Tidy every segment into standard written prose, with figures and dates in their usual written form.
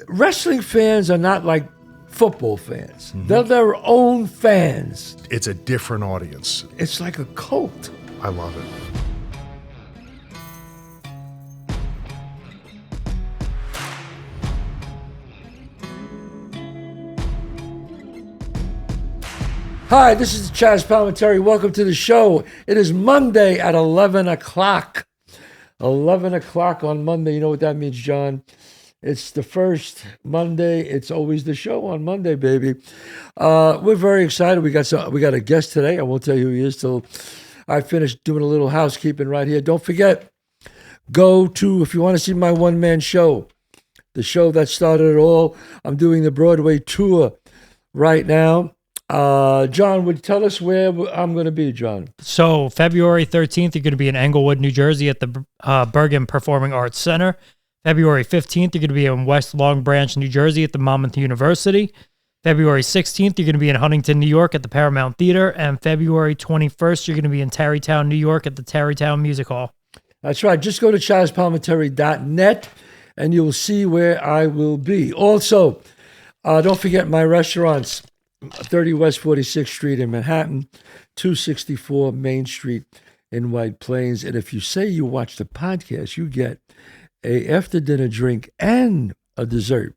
Wrestling fans are not like football fans. They're their own fans. It's a different audience. It's like a cult. I love it. Hi, this is Chazz Palminteri. Welcome to the show. It is Monday at 11 o'clock. 11 o'clock on Monday. You know what that means, John? It's the first Monday. It's always the show on Monday, baby. We're very excited. We got a guest today. I won't tell you who he is till I finish doing a little housekeeping right here. Don't forget, go to, if you want to see my one-man show, the show that started it all, I'm doing the Broadway tour right now. John, would you tell us where I'm going to be, John? So February 13th, you're going to be in Englewood, New Jersey at the Bergen Performing Arts Center. February 15th, you're going to be in West Long Branch, New Jersey at the Monmouth University. February 16th, you're going to be in Huntington, New York at the Paramount Theater. And February 21st, you're going to be in Tarrytown, New York at the Tarrytown Music Hall. That's right. Just go to chazzpalminteri.net and you'll see where I will be. Also, don't forget my restaurants. 30 West 46th Street in Manhattan, 264 Main Street in White Plains. And if you say you watch the podcast, you get a after-dinner drink and a dessert.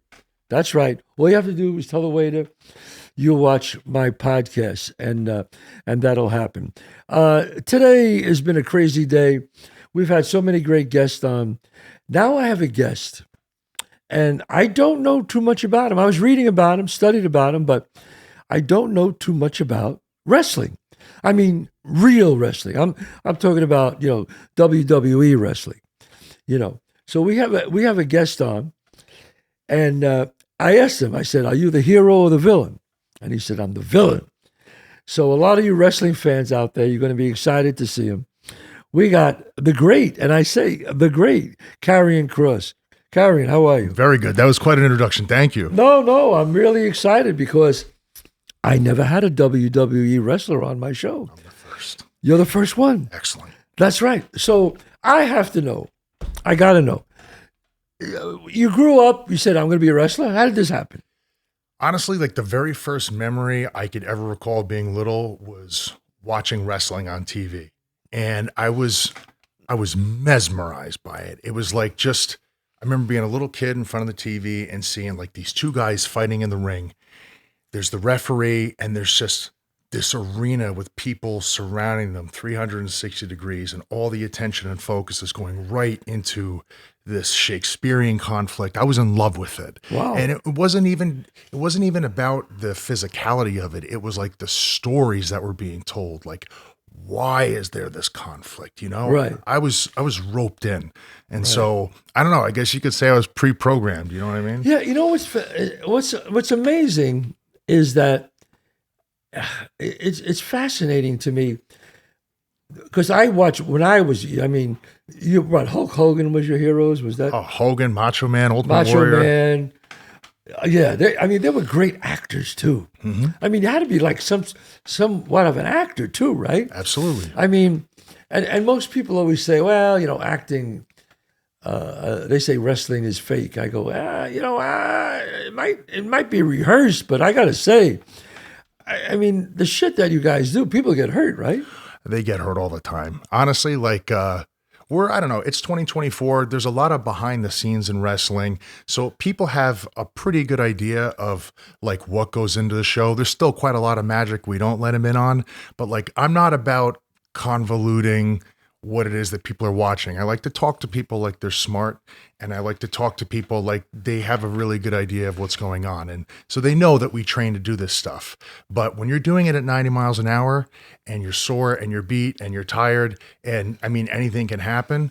That's right. All you have to do is tell the waiter you watch my podcast, and that'll happen. Today has been a crazy day. We've had so many great guests on. Now I have a guest, and I don't know too much about him. I was reading about him, studied about him, but I don't know too much about wrestling. I mean, real wrestling. I'm talking about, WWE wrestling, So we have a guest on, and I asked him, I said, "Are you the hero or the villain?" And he said, "I'm the villain." So a lot of you wrestling fans out there, you're going to be excited to see him. We got the great, and I say the great, Karrion Kross. Karrion, how are you? Very good. That was quite an introduction. Thank you. No, I'm really excited because I never had a WWE wrestler on my show. I'm the first. You're the first one. Excellent. That's right. So I have to know. I got to know. You grew up, you said, "I'm going to be a wrestler." How did this happen? Honestly, like the very first memory I could ever recall being little was watching wrestling on TV. And I was mesmerized by it. It was like I remember being a little kid in front of the TV and seeing like these two guys fighting in the ring. There's the referee, and there's just this arena with people surrounding them 360 degrees, and all the attention and focus is going right into this Shakespearean conflict. I was in love with it. Wow. And it wasn't even about the physicality of it. It was like the stories that were being told. Like, why is there this conflict? Right. I was roped in. And so, I don't know, I guess you could say I was pre-programmed. You know what I mean? Yeah. You know what's amazing is that it's fascinating to me because I watched when I was. I mean, Hulk Hogan was your heroes? Was that? Oh, Hogan, Macho Man, Ultimate Macho Warrior. Man. Yeah, they were great actors too. Mm-hmm. I mean, you had to be like somewhat of an actor too, right? Absolutely. I mean, and most people always say, well, acting. They say wrestling is fake. I go, it might be rehearsed, but I gotta say, I mean, the shit that you guys do, people get hurt, right? They get hurt all the time. Honestly, like I don't know, it's 2024. There's a lot of behind the scenes in wrestling. So people have a pretty good idea of like what goes into the show. There's still quite a lot of magic we don't let them in on, but like, I'm not about convoluting what it is that people are watching. I like to talk to people like they're smart, and I like to talk to people like they have a really good idea of what's going on. And so they know that we train to do this stuff. But when you're doing it at 90 miles an hour and you're sore and you're beat and you're tired, and I mean, anything can happen,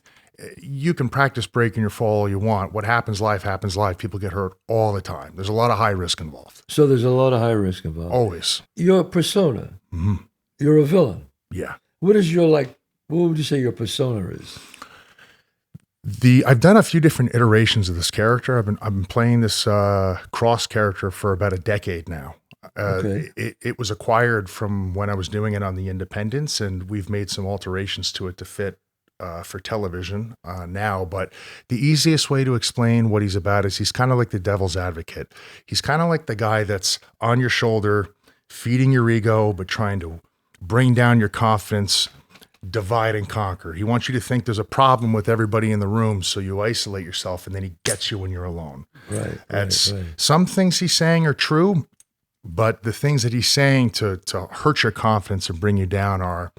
you can practice breaking your fall all you want. What happens live happens live. People get hurt all the time. There's a lot of high risk involved. So there's a lot of high risk involved. Always. Your persona, you're a villain. Yeah. What would you say your persona is? I've done a few different iterations of this character. I've been playing this Kross character for about a decade now. Okay. It was acquired from when I was doing it on the Independents, and we've made some alterations to it to fit for television now, but the easiest way to explain what he's about is he's kind of like the devil's advocate. He's kind of like the guy that's on your shoulder, feeding your ego, but trying to bring down your confidence, divide and conquer. He wants you to think there's a problem with everybody in the room, so you isolate yourself, and then he gets you when you're alone. Right. That's right. some things he's saying are true, but the things that he's saying to hurt your confidence and bring you down are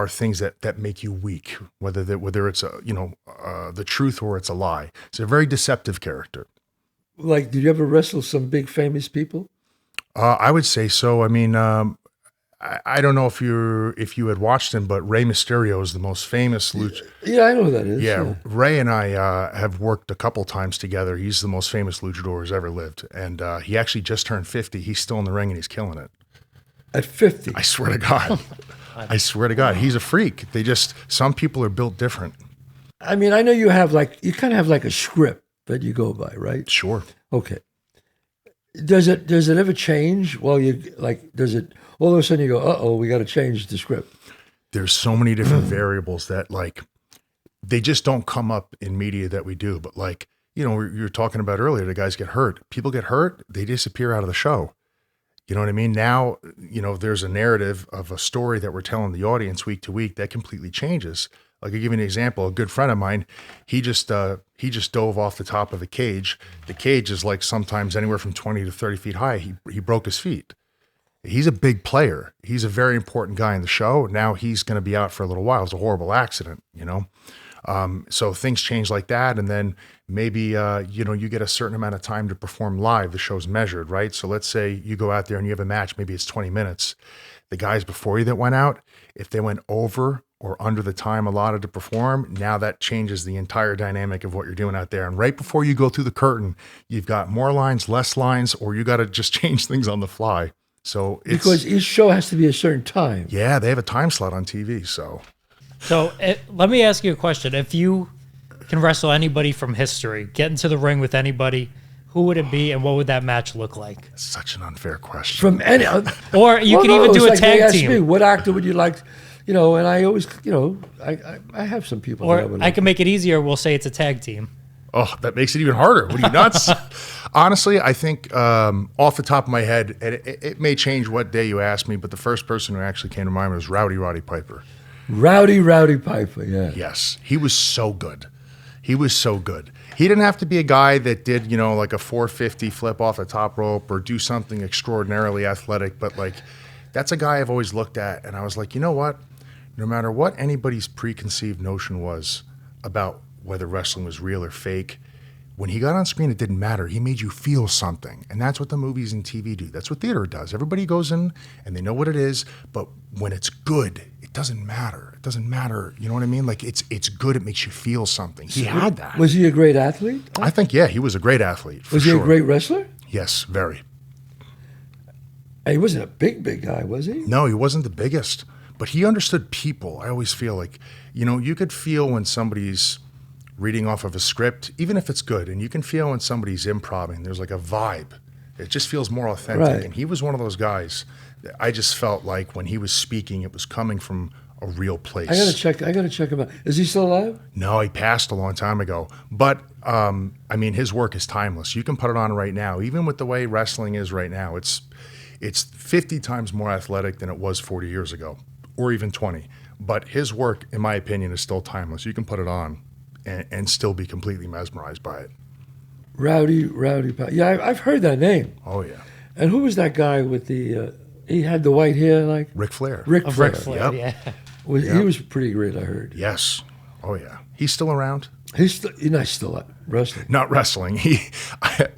things that make you weak, whether it's the truth or it's a lie. It's a very deceptive character. Like, did you ever wrestle some big famous people? I would say so. I mean, I don't know if you had watched him, but Rey Mysterio is the most famous lucha. Yeah, I know who that is. Yeah, Ray and I have worked a couple times together. He's the most famous luchador who's ever lived, and he actually just turned 50. He's still in the ring and he's killing it. At 50? I swear to God. I swear to God, he's a freak. Some people are built different. I mean, I know you kind of have like a script that you go by, right? Sure. Okay. Does it ever change? Well, does it all of a sudden you go, uh-oh, we got to change the script? There's so many different variables that they just don't come up in media that we do. But you were talking about earlier, the guys get hurt. People get hurt, they disappear out of the show. You know what I mean? Now, there's a narrative of a story that we're telling the audience week to week that completely changes. Like, I'll give you an example. A good friend of mine, he just dove off the top of a cage. The cage is like sometimes anywhere from 20 to 30 feet high. He broke his feet. He's a big player. He's a very important guy in the show. Now he's going to be out for a little while. It's a horrible accident, So things change like that. And then maybe, you get a certain amount of time to perform live. The show's measured, right? So let's say you go out there and you have a match, maybe it's 20 minutes. The guys before you that went out, if they went over or under the time allotted to perform, now that changes the entire dynamic of what you're doing out there. And right before you go through the curtain, you've got more lines, less lines, or you got to just change things on the fly. So because each show has to be a certain time. Yeah, they have a time slot on TV. So let me ask you a question. If you can wrestle anybody from history, get into the ring with anybody, who would it be and what would that match look like? Such an unfair question. From any, or you can even do a tag team. Me, what actor would you like? And I always, I have some people. Or I can make it easier. We'll say it's a tag team. Oh, that makes it even harder. What are you, nuts? Honestly, I think off the top of my head, and it may change what day you ask me, but the first person who actually came to mind was Roddy Piper. Rowdy Piper, yeah. Yes, he was so good. He was so good. He didn't have to be a guy that did, like a 450 flip off the top rope or do something extraordinarily athletic, but that's a guy I've always looked at, and I was like, you know what? No matter what anybody's preconceived notion was about whether wrestling was real or fake, when he got on screen, it didn't matter. He made you feel something. And that's what the movies and TV do. That's what theater does. Everybody goes in and they know what it is, but when it's good, it doesn't matter. It doesn't matter. You know what I mean? It's good. It makes you feel something. He had that. Was he a great athlete? I think, yeah, he was a great athlete. Was he a great wrestler? Yes, very. And he wasn't a big guy, was he? No, he wasn't the biggest, but he understood people. I always feel like, you could feel when somebody's reading off of a script, even if it's good, and you can feel when somebody's improvising. There's like a vibe. It just feels more authentic. Right. And he was one of those guys that I just felt like when he was speaking, it was coming from a real place. I gotta check him out. Is he still alive? No, he passed a long time ago. But his work is timeless. You can put it on right now. Even with the way wrestling is right now, it's 50 times more athletic than it was 40 years ago, or even 20. But his work, in my opinion, is still timeless. You can put it on and still be completely mesmerized by it. Rowdy. Yeah, I've heard that name. Oh, yeah. And who was that guy with the, he had the white hair like? Ric Flair. Ric Flair, Yep. Yeah. He was pretty great, I heard. Yes. Oh, yeah. He's still around. He's still wrestling. Not wrestling.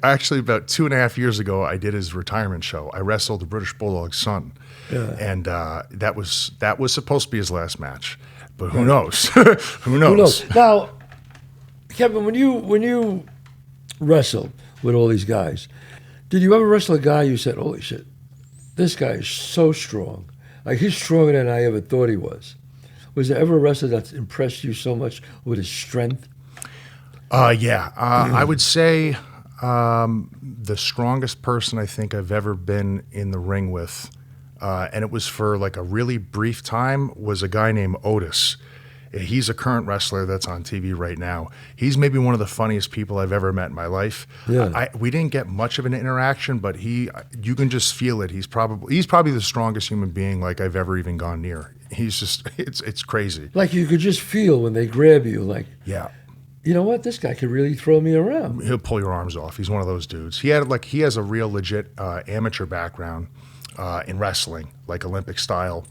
Actually, about 2.5 years ago, I did his retirement show. I wrestled the British Bulldog's son. Yeah. And that was supposed to be his last match. But who knows? Who knows? Now, Kevin, when you wrestle with all these guys, did you ever wrestle a guy you said, holy shit, this guy is so strong. Like, he's stronger than I ever thought he was. Was there ever a wrestler that's impressed you so much with his strength? Yeah. I would say the strongest person I think I've ever been in the ring with, and it was for like a really brief time, was a guy named Otis. He's a current wrestler that's on TV right now. He's maybe one of the funniest people I've ever met in my life. Yeah. We didn't get much of an interaction, but you can just feel it. He's probably the strongest human being like I've ever even gone near. He's just, it's crazy. Like you could just feel when they grab you, like, Yeah. you know what, this guy could really throw me around. He'll pull your arms off. He's one of those dudes. He has a real legit amateur background in wrestling, like Olympic style.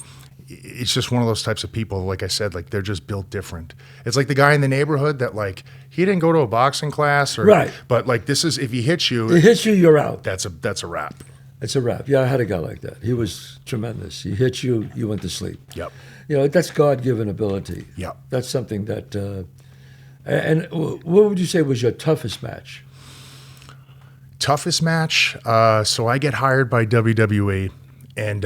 It's just one of those types of people, like I said, like they're just built different. It's like the guy in the neighborhood that like he didn't go to a boxing class, Right. But like this is, if he hits you, He hits you, you're out. that's a wrap. It's a wrap. Yeah, I had a guy like that. He was tremendous. He hit you, you went to sleep. Yep. You know, that's God-given ability. Yep. That's something that. And what would you say was your toughest match? Toughest match. So I get hired by WWE, and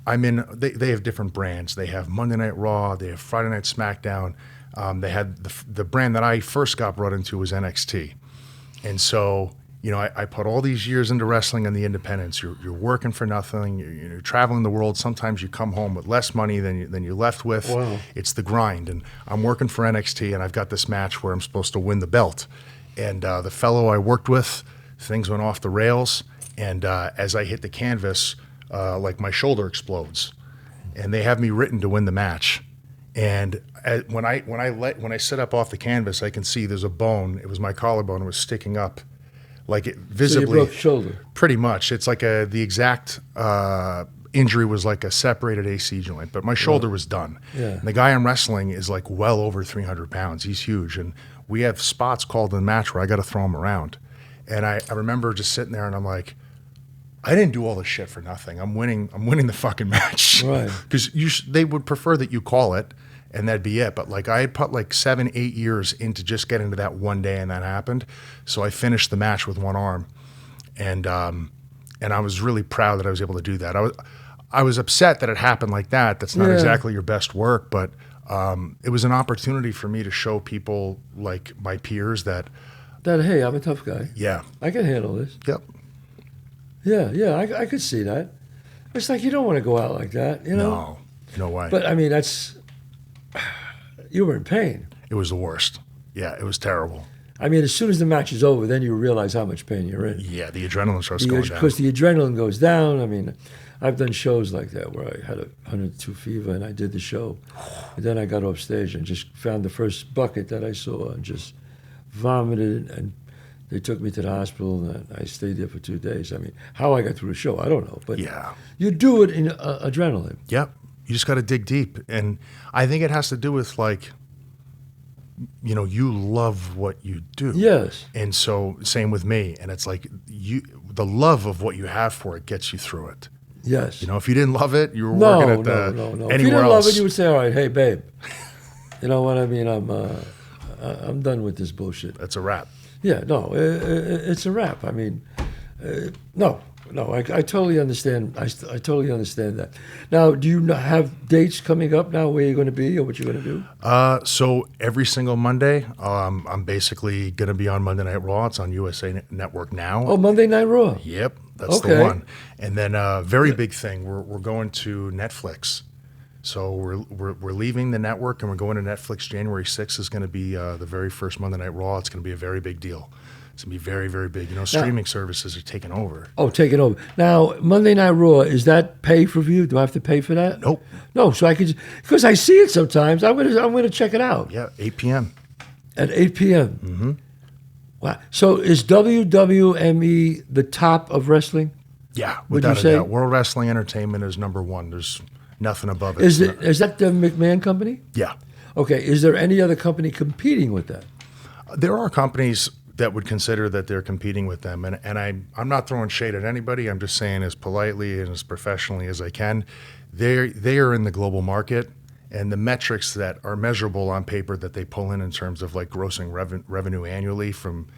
I'm in. They have different brands. They have Monday Night Raw. They have Friday Night SmackDown. They had the brand that I first got brought into was NXT, and so you know I put all these years into wrestling and the independents. You're working for nothing. You're traveling the world. Sometimes you come home with less money than you left with. Wow. It's the grind, and I'm working for NXT, and I've got this match where I'm supposed to win the belt, and the fellow I worked with, things went off the rails, and as I hit the canvas. Like my shoulder explodes, and they have me written to win the match. And when I sit up off the canvas, I can see there's a bone. It was my collarbone. It was sticking up, like it visibly. So you broke your shoulder. Pretty much. It's like the exact injury was like a separated AC joint, but my shoulder was done. Yeah. And the guy I'm wrestling is like well over 300 pounds. He's huge, and we have spots called in the match where I got to throw him around. And I remember just sitting there, and I'm like, I didn't do all this shit for nothing. I'm winning the fucking match. Right. Because they would prefer that you call it and that'd be it. But like I had put like 7-8 years into just getting to that one day, and that happened. So I finished the match with one arm, and I was really proud that I was able to do that. I was upset that it happened like that. That's not exactly your best work, but it was an opportunity for me to show people like my peers that Hey, I'm a tough guy. yeah, I can handle this. yep. Yeah, I could see that. It's like you don't want to go out like that, you know? No way. But I mean, you were in pain. It was the worst. Yeah, it was terrible. I mean, as soon as the match is over, then you realize how much pain you're in. Yeah, the adrenaline starts going down. Because the adrenaline goes down. I mean, I've done shows like that where I had a 102 fever and I did the show. And then I got off stage and just found the first bucket that I saw and just vomited, and they took me to the hospital, and I stayed there for 2 days. I mean, how I got through the show, I don't know. But Yeah. you do it in adrenaline. Yep. You just got to dig deep. And I think it has to do with like, you know, you love what you do. Yes. And so same with me. And it's like the love of what you have for it gets you through it. Yes. You know, if you didn't love it, you were No. working at If anywhere you didn't else. love it, you would say, all right, hey, babe. You know what I mean? I'm done with this bullshit. That's a wrap. Yeah, no, it's a wrap. I mean, no, I totally understand. I totally understand that. Now, do you have dates coming up now where you're going to be or what you're going to do? So every single Monday, I'm basically going to be on Monday Night Raw. It's on USA Network now. Oh, Monday Night Raw. Yep, that's Okay. the one. And then very big thing, we're going to Netflix. So we're leaving the network and we're going to Netflix. January 6th is going to be the very first Monday Night Raw. It's going to be a very big deal. It's going to be very, very big. You know, streaming services are taking over. Oh, take it over. Now, Monday Night Raw, is that pay-per-view? Do I have to pay for that? Nope. No, so I could, because I see it sometimes. I'm gonna check it out. Yeah, 8 p.m. At 8 p.m. Mm-hmm. Wow. So is WWE the top of wrestling? Yeah, Would you without a say? doubt. World Wrestling Entertainment is number one. There's nothing above it. Is that the McMahon company? Yeah. Okay. Is there any other company competing with that? There are companies that would consider that they're competing with them. And I'm not throwing shade at anybody. I'm just saying as politely and as professionally as I can. They are in the global market, and the metrics that are measurable on paper that they pull in terms of like grossing revenue annually from,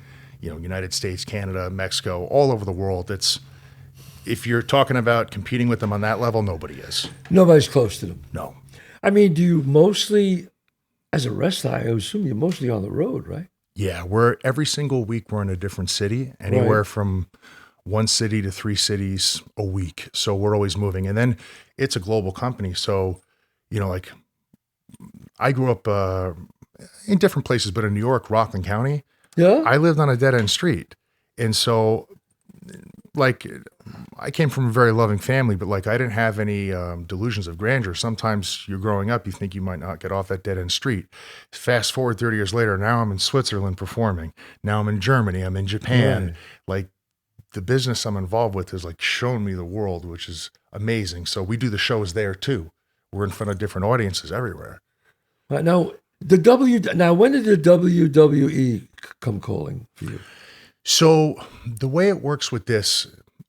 you know, United States, Canada, Mexico, all over the world. If you're talking about competing with them on that level, nobody is. Nobody's close to them. No. I mean, do you mostly, as a wrestler, I assume you're mostly on the road, right? Yeah, every single week we're in a different city, anywhere from 1 city to 3 cities a week. So we're always moving. And then it's a global company. So, you know, like I grew up in different places, but in New York, Rockland County, Yeah. I lived on a dead end street. And so, like, I came from a very loving family, but like, I didn't have any delusions of grandeur. Sometimes you're growing up, you think you might not get off that dead end street. Fast forward 30 years later, now I'm in Switzerland performing. Now I'm in Germany, I'm in Japan. Right. Like, the business I'm involved with has like shown me the world, which is amazing. So we do the shows there too. We're in front of different audiences everywhere. Right. Now, when did the WWE come calling for you? So the way it works with this,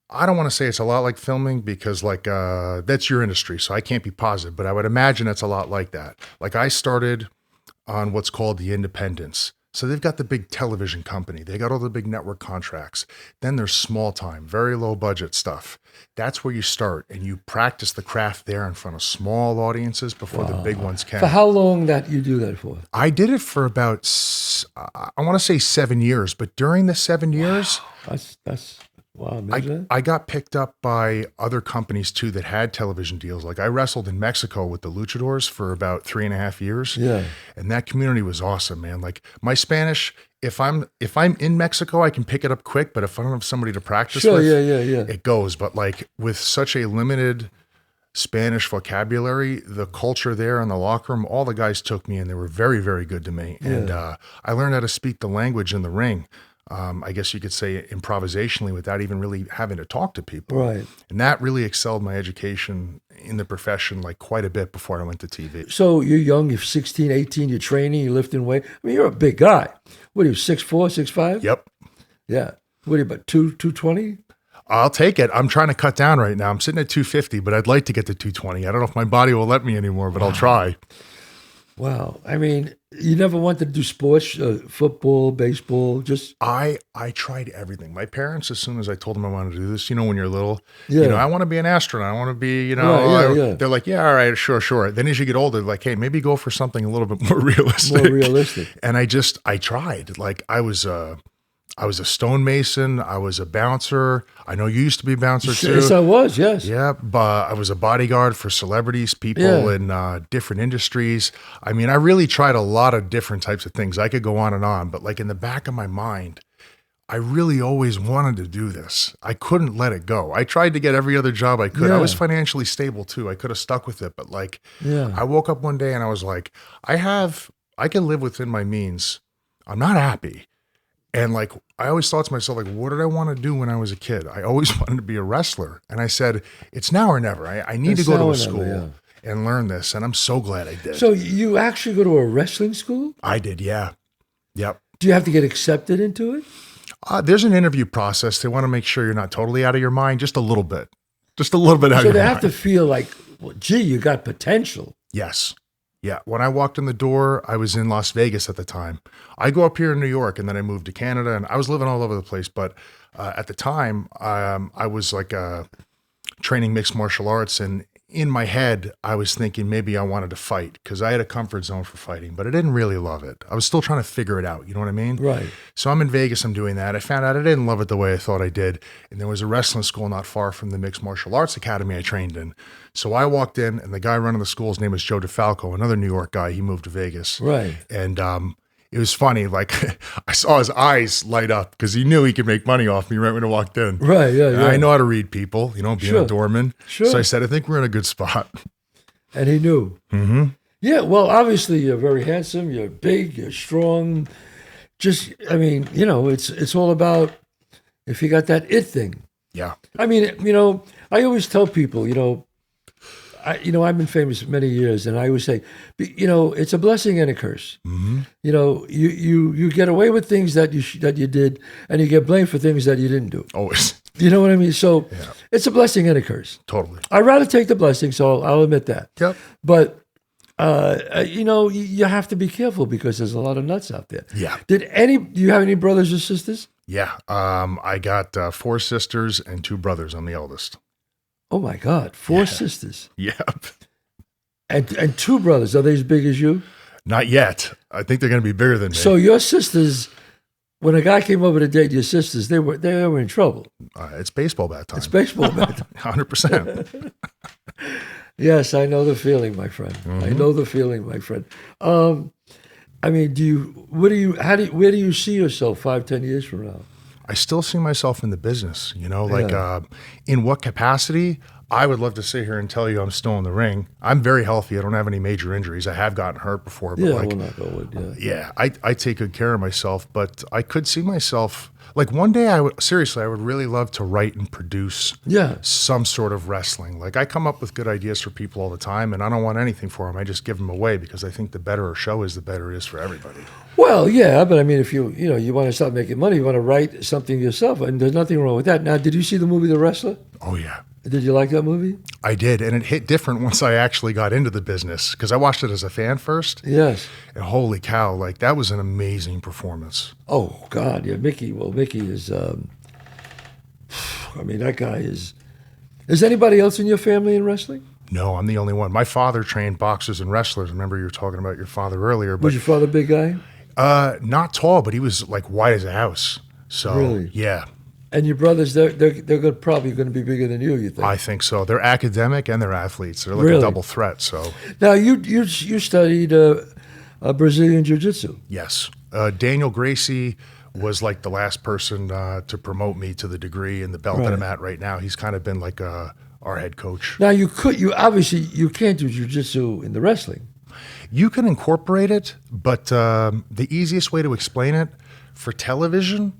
I don't want to say it's a lot like filming because like that's your industry, so I can't be positive, but I would imagine it's a lot like that. Like I started on what's called the independents. So they've got the big television company. They got all the big network contracts. Then there's small time, very low budget stuff. That's where you start and you practice the craft there in front of small audiences before the big ones can. For how long that you do that for? I did it for about, I want to say 7 years, but during the 7 years, That's wow. Amazing. I got picked up by other companies too that had television deals. Like I wrestled in Mexico with the luchadors for about 3.5 years. Yeah. And that community was awesome, man. Like my Spanish, if I'm in Mexico, I can pick it up quick, but if I don't have somebody to practice Sure. with, Yeah. it goes. But like with such a limited Spanish vocabulary, the culture there in the locker room, all the guys took me and they were very, very good to me. Yeah. And I learned how to speak the language in the ring. I guess you could say improvisationally without even really having to talk to people. Right. And that really excelled my education in the profession like quite a bit before I went to TV. So you're young, you're 16, 18, you're training, you're lifting weight. I mean, you're a big guy. What are you, 6'4", 6'5"? Yep. Yeah. What are you, about 220? I'll take it. I'm trying to cut down right now. I'm sitting at 250, but I'd like to get to 220. I don't know if my body will let me anymore, but I'll try. Wow. I mean, you never wanted to do sports, football, baseball, just... I tried everything. My parents, as soon as I told them I wanted to do this, when you're little, Yeah. I want to be an astronaut. I want to be, Right, yeah. They're like, yeah, all right, sure. Then as you get older, they're like, hey, maybe go for something a little bit more realistic. More realistic. And I tried. Like I was a stonemason. I was a bouncer. I know you used to be a bouncer too. Yes, I was, yes. Yeah, but I was a bodyguard for celebrities, people Yeah. in different industries. I mean, I really tried a lot of different types of things. I could go on, but like in the back of my mind, I really always wanted to do this. I couldn't let it go. I tried to get every other job I could. Yeah. I was financially stable too. I could have stuck with it, but like, Yeah. I woke up one day and I was like, I can live within my means. I'm not happy. And like, I always thought to myself, like, what did I want to do when I was a kid? I always wanted to be a wrestler. And I said, it's now or never. I need It's to go now to or a school never, and learn this. And I'm so glad I did. So you actually go to a wrestling school? I did, yeah. Yep. Do you have to get accepted into it? There's an interview process. They want to make sure you're not totally out of your mind, just a little bit. Just a little bit out So of they your have mind. to feel like, well, gee, you got potential. Yes. Yeah. When I walked in the door, I was in Las Vegas at the time. I grew up here in New York and then I moved to Canada and I was living all over the place. But at the time, I was like training mixed martial arts. And in my head, I was thinking maybe I wanted to fight because I had a comfort zone for fighting, but I didn't really love it. I was still trying to figure it out. You know what I mean? Right. So I'm in Vegas. I'm doing that. I found out I didn't love it the way I thought I did. And there was a wrestling school not far from the Mixed Martial Arts Academy I trained in. So I walked in and the guy running the school's name was Joe DeFalco, another New York guy. He moved to Vegas. Right. And it was funny. Like I saw his eyes light up because he knew he could make money off me right when I walked in. Right. Yeah. And Yeah. I know how to read people, being Sure. a doorman. Sure. So I said, I think we're in a good spot. And he knew. Mm-hmm. Yeah. Well, obviously, you're very handsome. You're big. You're strong. Just, I mean, it's all about if you got that it thing. Yeah. I mean, I always tell people, I've been famous many years, and I always say, it's a blessing and a curse. Mm-hmm. You get away with things that you did, and you get blamed for things that you didn't do. Always. You know what I mean? So Yeah. it's a blessing and a curse. Totally. I'd rather take the blessing, so I'll admit that. Yep. But you have to be careful because there's a lot of nuts out there. Yeah. Do you have any brothers or sisters? Yeah. I got 4 sisters and 2 brothers. I'm the eldest. Oh my God, 4 sisters Yep. and 2 brothers. Are they as big as you? Not yet. I think they're going to be bigger than me. So your sisters, when a guy came over to date your sisters, they were in trouble. It's baseball bat time. It's baseball bat. 100%. Yes, I know the feeling, my friend. I know the feeling, my friend. I mean, where do you see yourself 5-10 years from now? I still see myself in the business, in what capacity? I would love to sit here and tell you I'm still in the ring. I'm very healthy. I don't have any major injuries. I have gotten hurt before, but Yeah, we'll not go with, yeah, I take good care of myself, but I could see myself, like one day I would really love to write and produce some sort of wrestling. Like I come up with good ideas for people all the time and I don't want anything for them. I just give them away because I think the better a show is, the better it is for everybody. Well, yeah, but I mean, if you want to start making money, you want to write something yourself, and there's nothing wrong with that. Now, did you see the movie The Wrestler? Oh, yeah. Did you like that movie? I did, and it hit different once I actually got into the business because I watched it as a fan first. Yes. And holy cow, like that was an amazing performance. Oh, God, yeah, Mickey. Well, Mickey is, I mean, that guy is. Is anybody else in your family in wrestling? No, I'm the only one. My father trained boxers and wrestlers. Remember you were talking about your father earlier. But, was your father a big guy? Not tall, but he was like white as a house. So, really? Yeah. And your brothers, they're probably going to be bigger than you think? I think so. They're academic and they're athletes. They're like really? A double threat. So now you studied Brazilian Jiu-Jitsu. Yes. Daniel Gracie was like the last person to promote me to the degree and the belt that I'm at right now. He's kind of been like our head coach. Now you obviously you can't do Jiu-Jitsu in the wrestling. You can incorporate it, but the easiest way to explain it for television,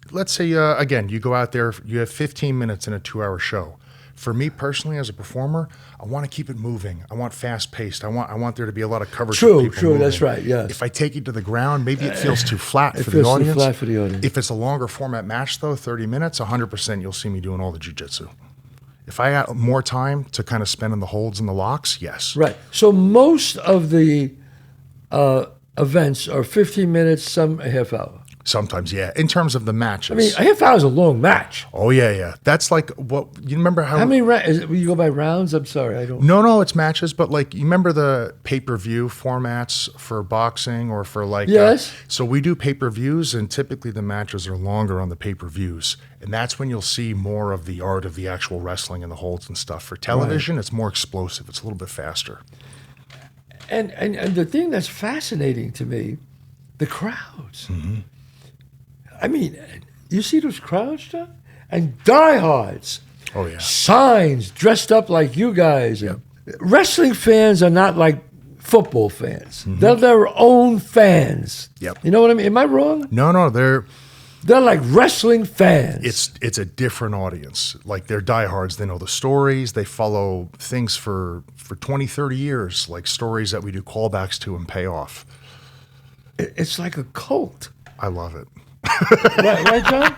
let's say, again, you go out there, you have 15 minutes in a 2-hour show. For me personally, as a performer, I want to keep it moving. I want fast-paced. I want there to be a lot of coverage. True, moving. That's right, yes. If I take you to the ground, maybe it feels too flat for the audience. audience. Too flat for the audience. If it's a longer format match, though, 30 minutes, 100% you'll see me doing all the jiu-jitsu. If I got more time to kind of spend in the holds and the locks, yes. Right. So most of the events are 15 minutes, some a half hour. Sometimes, yeah. In terms of the matches. I mean, a half hour is a long match. Oh, yeah. That's like what, you remember how many rounds? You go by rounds? I'm sorry, I don't. No, it's matches, but like, you remember the pay-per-view formats for boxing or for like. Yes. So we do pay-per-views and typically the matches are longer on the pay-per-views. And that's when you'll see more of the art of the actual wrestling and the holds and stuff. For television, It's more explosive. It's a little bit faster. And the thing that's fascinating to me, the crowds. Mm-hmm. I mean, you see those crowds, John? And diehards. Oh, yeah. Signs, dressed up like you guys. Yep. Wrestling fans are not like football fans. Mm-hmm. They're their own fans. Yep. You know what I mean? Am I wrong? No, they're like wrestling fans. It's a different audience. Like they're diehards. They know the stories. They follow things for 20, 30 years, like stories that we do callbacks to and pay off. It's like a cult. I love it. right, John?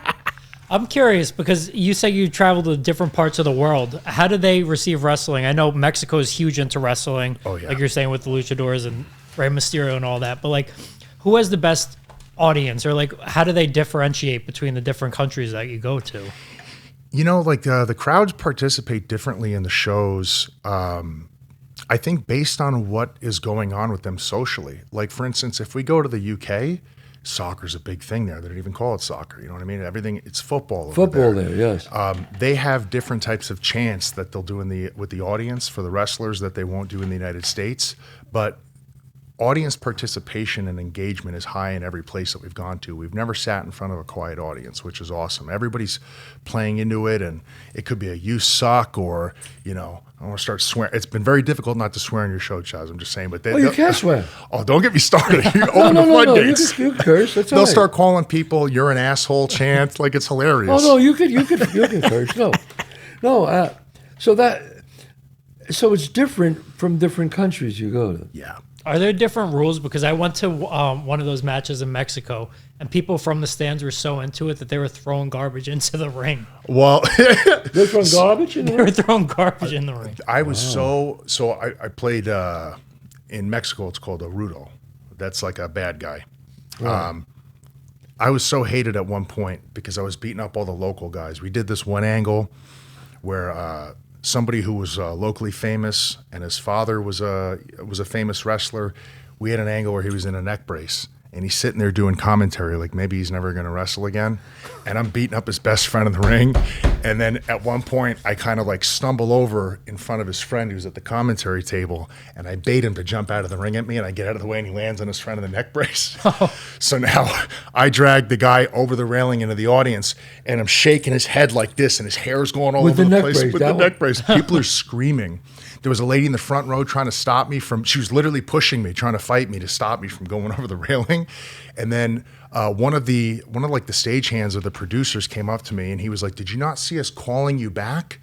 I'm curious because you say you travel to different parts of the world. How do they receive wrestling? I know Mexico is huge into wrestling. Oh, yeah. Like you're saying with the luchadors and Rey Mysterio and all that. But like, who has the best audience, or like, how do they differentiate between the different countries that you go to? You know, like the crowds participate differently in the shows. I think based on what is going on with them socially. Like for instance, if we go to the UK, soccer's a big thing there. They don't even call it soccer. You know what I mean? Everything, it's football. Football there, yes. They have different types of chants that they'll do with the audience for the wrestlers that they won't do in the United States. But audience participation and engagement is high in every place that we've gone to. We've never sat in front of a quiet audience, which is awesome. Everybody's playing into it, and it could be a "you suck" or, you know, I want to start swearing. It's been very difficult not to swear on your show, Chazz. I'm just saying. But you can swear. Oh, don't get me started. You open the floodgates. You can curse. That's They'll start calling people "you're an asshole" chant. Like it's hilarious. Oh no, you can curse. No. So it's different from different countries you go to. Yeah. Are there different rules? Because I went to one of those matches in Mexico, and people from the stands were so into it that they were throwing garbage into the ring. Well, they're throwing garbage in the ring? They were throwing garbage in the ring. I was I played in Mexico. It's called a rudo. That's like a bad guy. Right. I was so hated at one point because I was beating up all the local guys. We did this one angle where somebody who was locally famous and his father was a famous wrestler. We had an angle where he was in a neck brace and he's sitting there doing commentary like maybe he's never going to wrestle again. And I'm beating up his best friend in the ring. And then at one point, I kind of like stumble over in front of his friend who's at the commentary table, and I bait him to jump out of the ring at me, and I get out of the way, and he lands on his friend in the neck brace. So now I drag the guy over the railing into the audience, and I'm shaking his head like this, and his hair's going all over the place with the neck brace. People are screaming. There was a lady in the front row trying to stop me she was literally pushing me, trying to fight me to stop me from going over the railing. And then one of the stagehands or the producers came up to me, and he was like, "Did you not see us calling you back?"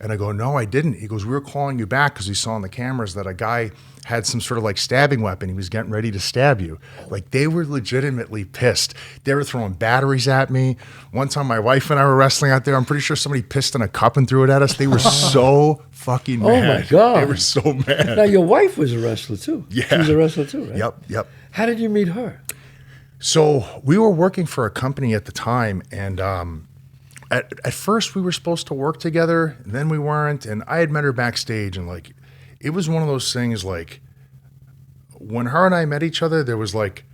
And I go, "No, I didn't." He goes, "We were calling you back because we saw on the cameras that a guy had some sort of like stabbing weapon. He was getting ready to stab you." Like, they were legitimately pissed. They were throwing batteries at me. One time my wife and I were wrestling out there. I'm pretty sure somebody pissed in a cup and threw it at us. They were so fucking mad. Oh my God. They were so mad. Now, your wife was a wrestler too. Yeah. She was a wrestler too, right? Yep. How did you meet her? So we were working for a company at the time, and at first we were supposed to work together, and then we weren't. And I had met her backstage, and like, it was one of those things, like, when her and I met each other, there was like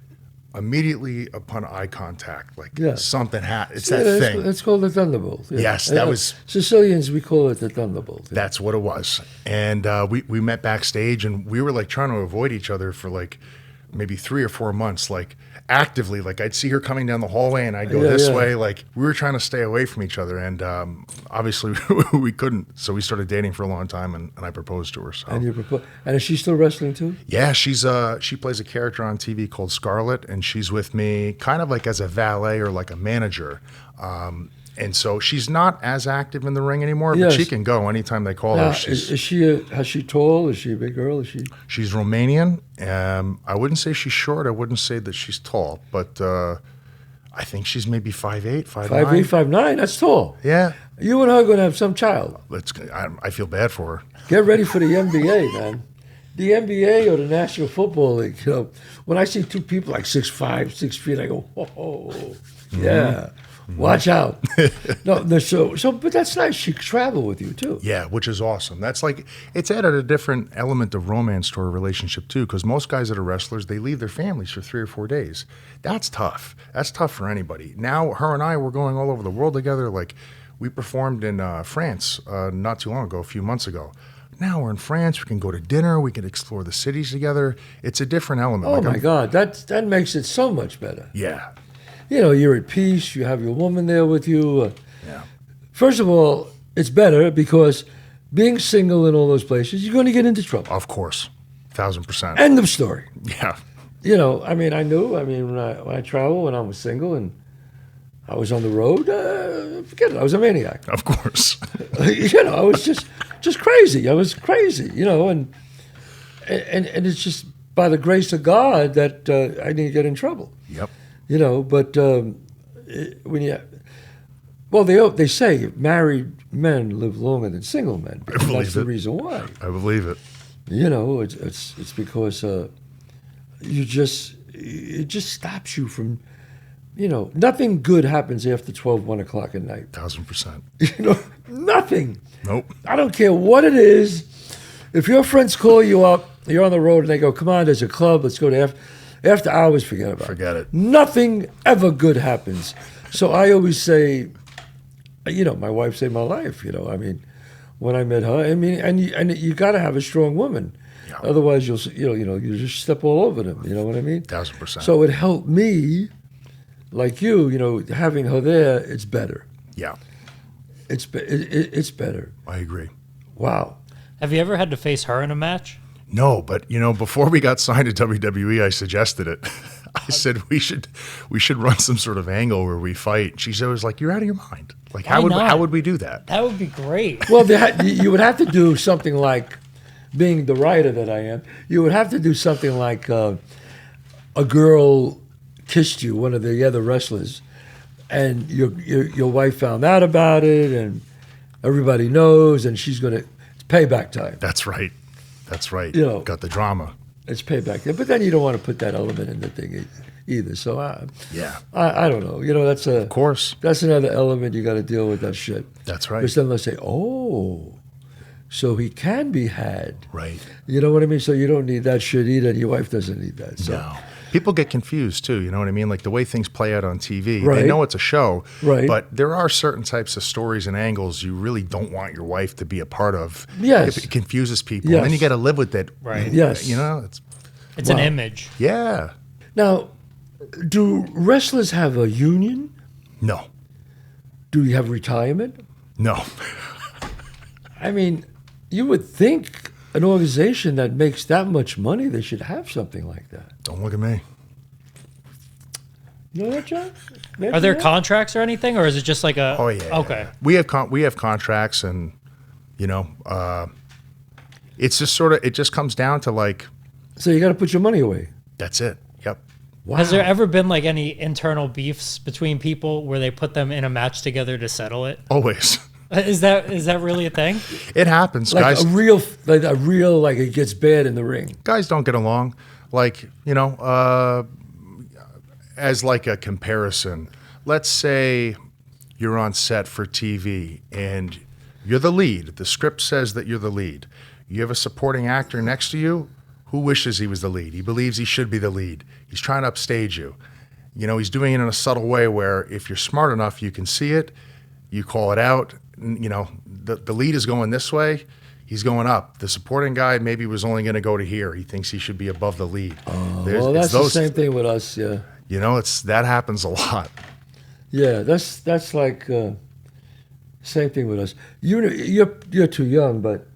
immediately upon eye contact, like something happened. It's that thing. It's called the Thunderbolt. Yeah. Yes, that was Sicilians. We call it the Thunderbolt. Yeah. That's what it was. And we met backstage, and we were like trying to avoid each other for like maybe 3 or 4 months, like actively. Like, I'd see her coming down the hallway, and I'd go this way. Like, we were trying to stay away from each other, and obviously we couldn't. So we started dating for a long time, and I proposed to her. So. And you proposed. And is she still wrestling too? Yeah, she plays a character on TV called Scarlett, and she's with me kind of like as a valet or like a manager. And so she's not as active in the ring anymore, but she can go anytime they call her. Is she tall? Is she a big girl? She's Romanian. I wouldn't say she's short. I wouldn't say that she's tall, but I think she's maybe 5'8", 5'9". 5'8", 5'9". That's tall. Yeah. You and her are going to have some child. I feel bad for her. Get ready for the NBA, man. The NBA or the National Football League. You know, when I see two people like 6'5", 6 feet, I go, "Whoa, yeah." Watch out. But that's nice. She could travel with you too. Yeah, which is awesome. That's like, it's added a different element of romance to our relationship too, because most guys that are wrestlers, they leave their families for 3 or 4 days. That's tough. That's tough for anybody. Now, her and I were going all over the world together. Like, we performed in France not too long ago, a few months ago. Now we're in France. We can go to dinner. We can explore the cities together. It's a different element. Oh, my God. That makes it so much better. Yeah. You know, you're at peace. You have your woman there with you. Yeah. First of all, it's better because being single in all those places, you're going to get into trouble. Of course. 1,000%. End of story. Yeah. You know, I mean, when I travel, when I was single and I was on the road, forget it. I was a maniac. Of course. You know, I was just crazy. I was crazy, you know, and it's just by the grace of God that I didn't get in trouble. Yep. You know, but they say married men live longer than single men. I believe That's the reason why. I believe it. You know, it's because it just stops you from, you know, nothing good happens after 12, 1 o'clock at night. 1,000%. You know, nothing. Nope. I don't care what it is. If your friends call you up, you're on the road, and they go, "Come on, there's a club. Let's go to after hours." Forget about it. Forget it. Nothing ever good happens. So I always say, you know, my wife saved my life. You know, I mean, when I met her, I mean, and you got to have a strong woman. Yeah. Otherwise, you just step all over them. You know what I mean? 1,000%. So it helped me, like you know, having her there. It's better. Yeah. It's better. I agree. Wow. Have you ever had to face her in a match? No, but you know, before we got signed to WWE, I suggested it. I said we should run some sort of angle where we fight. She was like, "You're out of your mind. Like, how would we do that?" That would be great. Well, you would have to do something like, being the writer that I am, you would have to do something like a girl kissed you, one of the other wrestlers, and your wife found out about it, and everybody knows, and it's payback time. That's right. You know, got the drama. It's payback time, but then you don't want to put that element in the thing either. So I don't know. You know, of course, that's another element you got to deal with that shit. That's right. Because then they'll say, "Oh, so he can be had." Right. You know what I mean? So you don't need that shit either. And your wife doesn't need that. So, no. People get confused too, you know what I mean? Like the way things play out on TV. Right. They know it's a show, Right. but there are certain types of stories and angles you really don't want your wife to be a part of. Yes. It confuses people. Yes. And then you got to live with it. Right. Yes. You know, It's an image. yeah. Now, do wrestlers have a union? No. Do you have retirement? No. I mean, you would think an organization that makes that much money, they should have something like that. Don't look at me. You know that, John? Are there contracts or anything, or is it just like a? Oh yeah. Okay. We have contracts, and you know, it's just sort of, it just comes down to like, So you got to put your money away. that's it. Yep. Wow. Has there ever been like any internal beefs between people where they put them in a match together to settle it? Always. Is that really a thing? It happens, like guys. a real, like it gets bad in the ring? Guys don't get along. Like, you know, as like a comparison, let's say you're on set for TV and you're the lead. The script says that you're the lead. You have a supporting actor next to you who wishes he was the lead. He believes he should be the lead. He's trying to upstage you. You know, he's doing it in a subtle way where if you're smart enough, you can see it, you call it out. You know, the lead is going this way, he's going up. The supporting guy maybe was only going to go to here. He thinks he should be above the lead. Well, that's the same thing with us, yeah. You know, that happens a lot. Yeah, that's like same thing with us. You're too young, but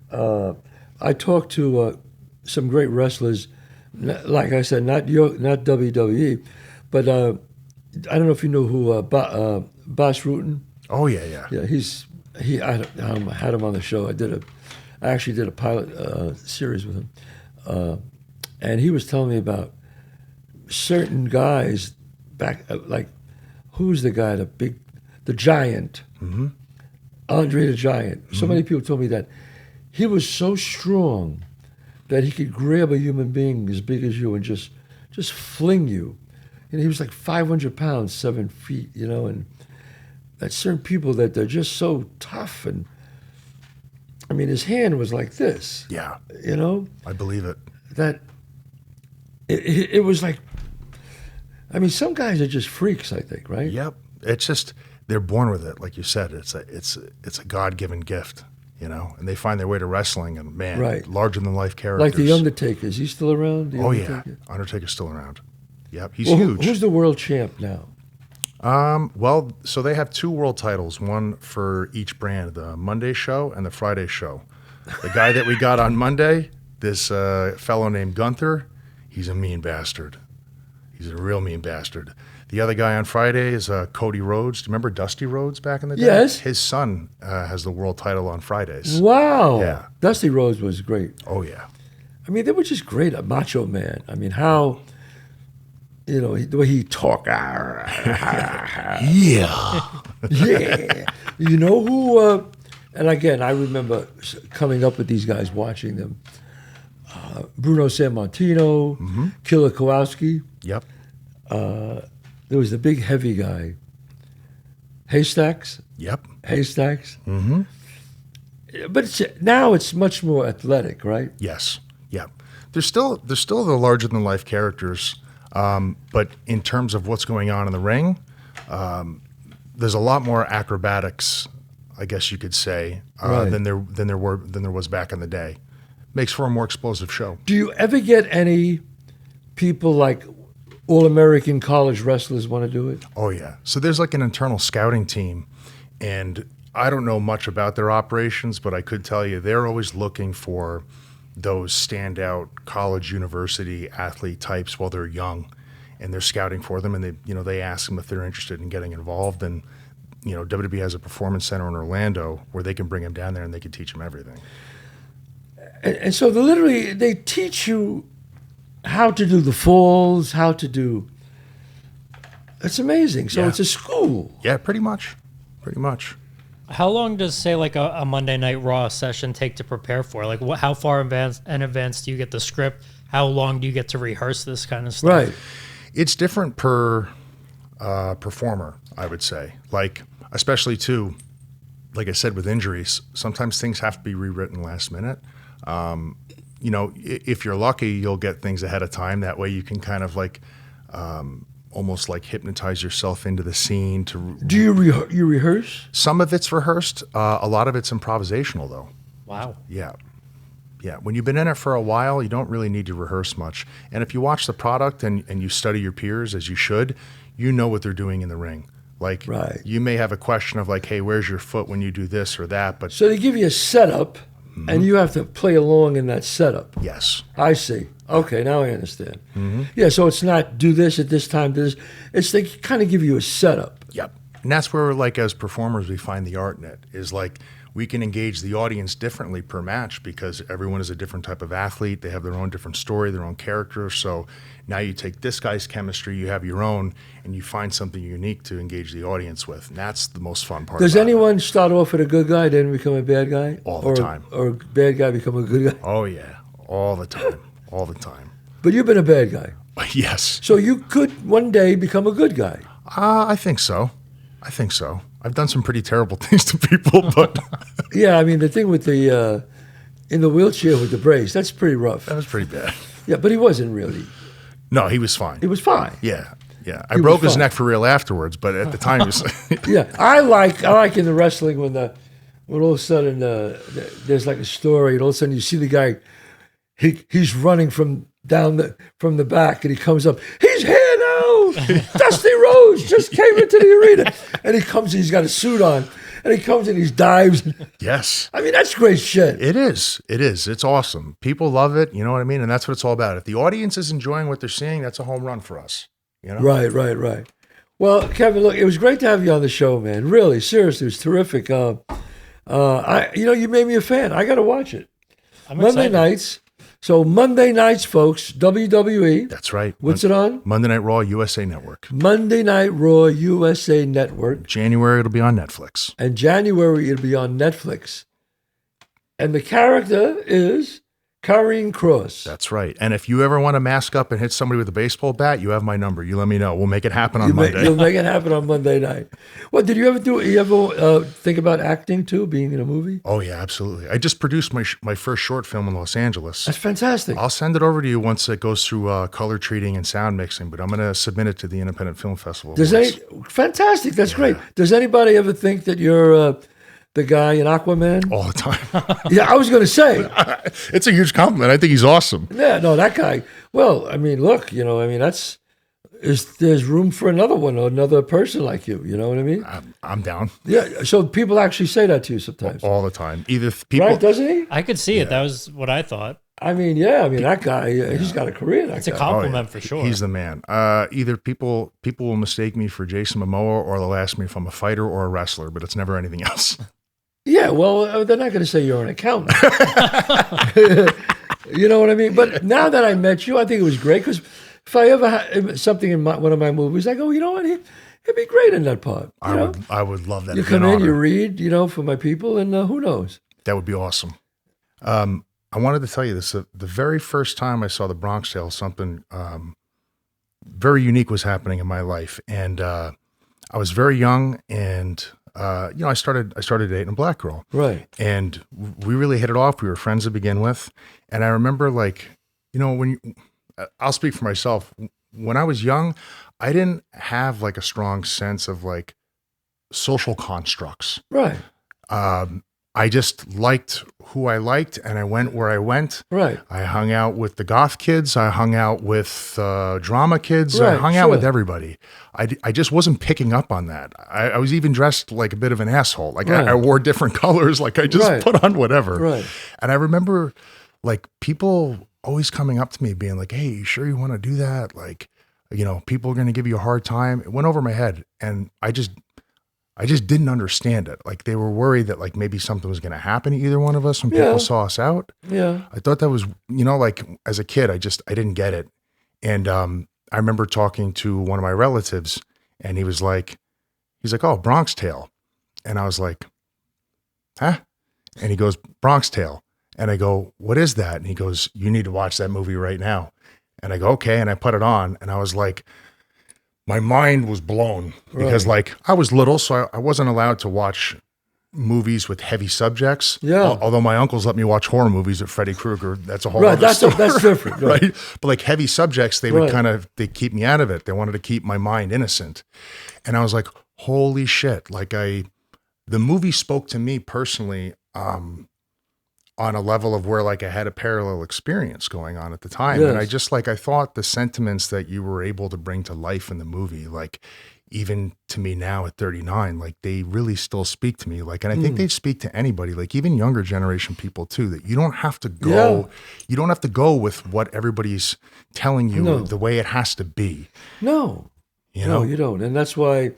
I talked to some great wrestlers. Like I said, not WWE, but I don't know if you know who Bas Rutten. Oh yeah. Yeah, I had him on the show. I actually did a pilot series with him, and he was telling me about certain guys back, like who's the guy, the Giant, Andre the Giant. So many people told me that he was so strong that he could grab a human being as big as you and just fling you. And he was like 500 pounds, 7 feet, you know, and that certain people that they're just so tough. And I mean, his hand was like this. Yeah. You know? I believe it. That it was like, I mean, some guys are just freaks, I think, right? Yep. It's just, they're born with it. Like you said, it's a God-given gift, you know, and they find their way to wrestling and man, Right. larger than life characters. Like the Undertaker. Is he still around? The Oh yeah. Undertaker? Undertaker's still around. Yep. He's Well, huge. who's the world champ now? Well, so they have 2 world titles, one for each brand, the Monday show and the Friday show. The guy that we got on Monday, this fellow named Gunther, he's a mean bastard. He's a real mean bastard. The other guy on Friday is Cody Rhodes. Do you remember Dusty Rhodes back in the day? Yes. His son has the world title on Fridays. Wow. Yeah. Dusty Rhodes was great. Oh, yeah. I mean, they were just great. A macho man. I mean, how, you know, the way he talked. Yeah. Yeah. You know who, and again, I remember coming up with these guys, watching them. Bruno Sammartino, Killer Kowalski. Yep. There was the big heavy guy. Haystacks. Yep. Haystacks. Mm-hmm. But now it's much more athletic, right? Yes. Yep. There's still the larger than life characters, but in terms of what's going on in the ring, there's a lot more acrobatics, I guess you could say, Right. than there was back in the day. Makes for a more explosive show. Do you ever get any people like all-American college wrestlers want to do it? Oh yeah. So there's like an internal scouting team, and I don't know much about their operations, but I could tell you they're always looking for those standout college university athlete types while they're young, and they're scouting for them, and they ask them if they're interested in getting involved. And WWE has a performance center in Orlando where they can bring them down there and they can teach them everything. And so they teach you how to do the falls, how to do. It's amazing. So Yeah. it's a school. Yeah, pretty much. Pretty much. How long does, say, like a Monday Night Raw session take to prepare for? Like, how far in advance do you get the script? How long do you get to rehearse this kind of stuff? Right. It's different per performer, I would say. Like, especially too, like I said, with injuries, sometimes things have to be rewritten last minute. If you're lucky, you'll get things ahead of time. That way you can kind of like almost like hypnotize yourself into the scene. Do you rehearse? Some of it's rehearsed. A lot of it's improvisational, though. Wow. Yeah. Yeah. When you've been in it for a while, you don't really need to rehearse much. And if you watch the product and you study your peers, as you should, you know what they're doing in the ring. Like, right. You may have a question of like, hey, where's your foot when you do this or that? But so they give you a setup, and you have to play along in that setup. Yes. I see. Okay, now I understand. Yeah, so it's not do this at this time, do this. It's they kind of give you a setup. Yep. And that's where, like, as performers, we find the art in it, is like we can engage the audience differently per match because everyone is a different type of athlete. They have their own different story, their own character. So now you take this guy's chemistry, you have your own, and you find something unique to engage the audience with. And that's the most fun part. Does anyone start off with a good guy, then become a bad guy? All the time. Or a bad guy become a good guy? Oh, yeah. All the time. All the time. But you've been a bad guy. Yes. So you could one day become a good guy. I think so. I think so. I've done some pretty terrible things to people, but... Yeah, I mean, the thing with the, in the wheelchair with the brace, that's pretty rough. That was pretty bad. Yeah, but he wasn't really. No, he was fine. He was fine. Yeah, yeah. I broke his neck for real afterwards, but at the time he was... Yeah, I like in the wrestling when all of a sudden there's like a story, and all of a sudden you see the guy, he's running from the back, and he comes up, he's here now! Dusty Rhodes just came into the arena. And he comes and he's got a suit on, and he comes and he dives. Yes. I mean, that's great shit. It is. It is. It's awesome. People love it. You know what I mean? And that's what it's all about. If the audience is enjoying what they're seeing, that's a home run for us. You know? Right. Well, Kevin, look, it was great to have you on the show, man. Really, seriously, it was terrific. You made me a fan. I got to watch it. I'm Monday excited. nights. So Monday nights, folks, WWE. That's right. What's it on? Monday Night Raw USA Network. Monday Night Raw USA Network. January, it'll be on Netflix. And January, it'll be on Netflix. And the character is Karrion Kross. That's right. And if you ever want to mask up and hit somebody with a baseball bat, you have my number. You let me know. We'll make it happen on Monday. You'll make it happen on Monday night. What did you ever think about acting too, being in a movie? Oh yeah, absolutely. I just produced my first short film in Los Angeles. That's fantastic. I'll send it over to you once it goes through color treating and sound mixing, but I'm going to submit it to the Independent Film Festival. Fantastic. That's great. Does anybody ever think that you're the guy in Aquaman? All the time. Yeah, I was going to say. It's a huge compliment. I think he's awesome. Yeah, no, that guy. Well, I mean, look, there's room for another one or another person like you. You know what I mean? I'm down. Yeah. So people actually say that to you sometimes. All the time. Either people. Right, doesn't he? I could see it. That was what I thought. I mean, that guy, he's got a career. It's a compliment for sure. He's the man. Either people will mistake me for Jason Momoa, or they'll ask me if I'm a fighter or a wrestler, but it's never anything else. Yeah, well, they're not going to say you're an accountant. You know what I mean? But now that I met you, I think it was great, because if I ever had something in one of my movies, I go, you know what, he'd be great in that part. I would love that. You come in, you read, for my people, and who knows? That would be awesome. I wanted to tell you this. The very first time I saw the Bronx Tale, something very unique was happening in my life. And I was very young, and I started dating a black girl. Right. And we really hit it off. We were friends to begin with. And I remember, I'll speak for myself. When I was young, I didn't have a strong sense of social constructs. Right. I just liked who I liked, and I went where I went. Right. I hung out with the goth kids. I hung out with drama kids. Right, I hung out with everybody. I just wasn't picking up on that. I was even dressed like a bit of an asshole. Right. I wore different colors. I just put on whatever. Right. And I remember people always coming up to me being like, hey, you sure you want to do that? People are going to give you a hard time. It went over my head, and I just didn't understand it. They were worried that maybe something was going to happen to either one of us when people saw us out. Yeah. I thought that was, as a kid, I didn't get it. And I remember talking to one of my relatives, and he's like, oh, Bronx Tale. And I was like, huh? And he goes, Bronx Tale. And I go, what is that? And he goes, you need to watch that movie right now. And I go, okay. And I put it on, and I was like, my mind was blown because I was little, so I wasn't allowed to watch movies with heavy subjects. Yeah. Although my uncles let me watch horror movies with Freddy Krueger. That's a whole Right, other that's story. that's different. Right. Right. But like heavy subjects, they would Right. they keep me out of it. They wanted to keep my mind innocent. And I was like, holy shit. Like the movie spoke to me personally, on a level of where like I had a parallel experience going on at the time. Yes. And I just like, I thought the sentiments that you were able to bring to life in the movie, like even to me now at 39, like they really still speak to me. Like, and I think they speak to anybody, like even younger generation people too, that you don't have to go, you don't have to go with what everybody's telling you the way it has to be. No. You know? No, you don't. And that's why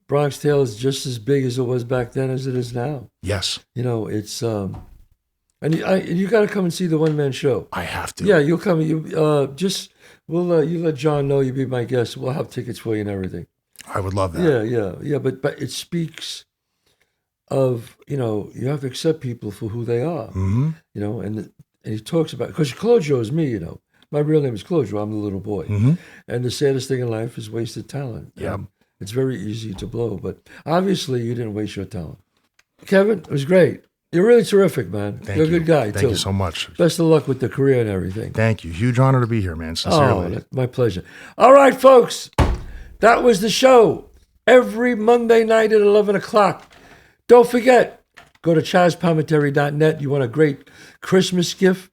Bronx Tale is just as big as it was back then as it is now. Yes. You know, it's and you got to come and see the one man show. I have to. Yeah, you'll come. You we'll you let John know you be my guest. We'll have tickets for you and everything. I would love that. Yeah. But it speaks of, you know, you have to accept people for who they are. Mm-hmm. You know, and he talks about, because Clojo is me. You know, my real name is Clojo. I'm the little boy. Mm-hmm. And the saddest thing in life is wasted talent. Yeah. It's very easy to blow, but obviously you didn't waste your talent. Kevin, it was great. You're really terrific, man. You're a good guy, too. Thank you so much. Best of luck with the career and everything. Thank you. Huge honor to be here, man. Sincerely. Oh, my pleasure. All right, folks. That was the show. Every Monday night at 11 o'clock. Don't forget, go to ChazzPalminteri.net. You want a great Christmas gift?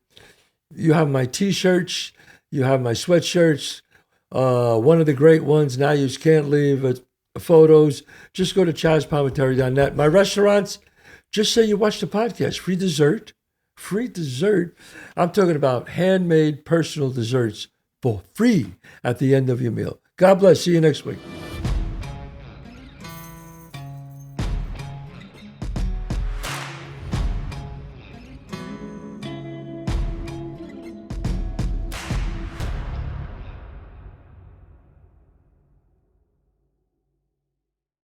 You have my T-shirts. You have my sweatshirts. One of the great ones, Now You Can't Leave, photos. Just go to ChazzPalminteri.net. My restaurants, just say you watch the podcast. Free dessert. Free dessert. I'm talking about handmade personal desserts for free at the end of your meal. God bless. See you next week.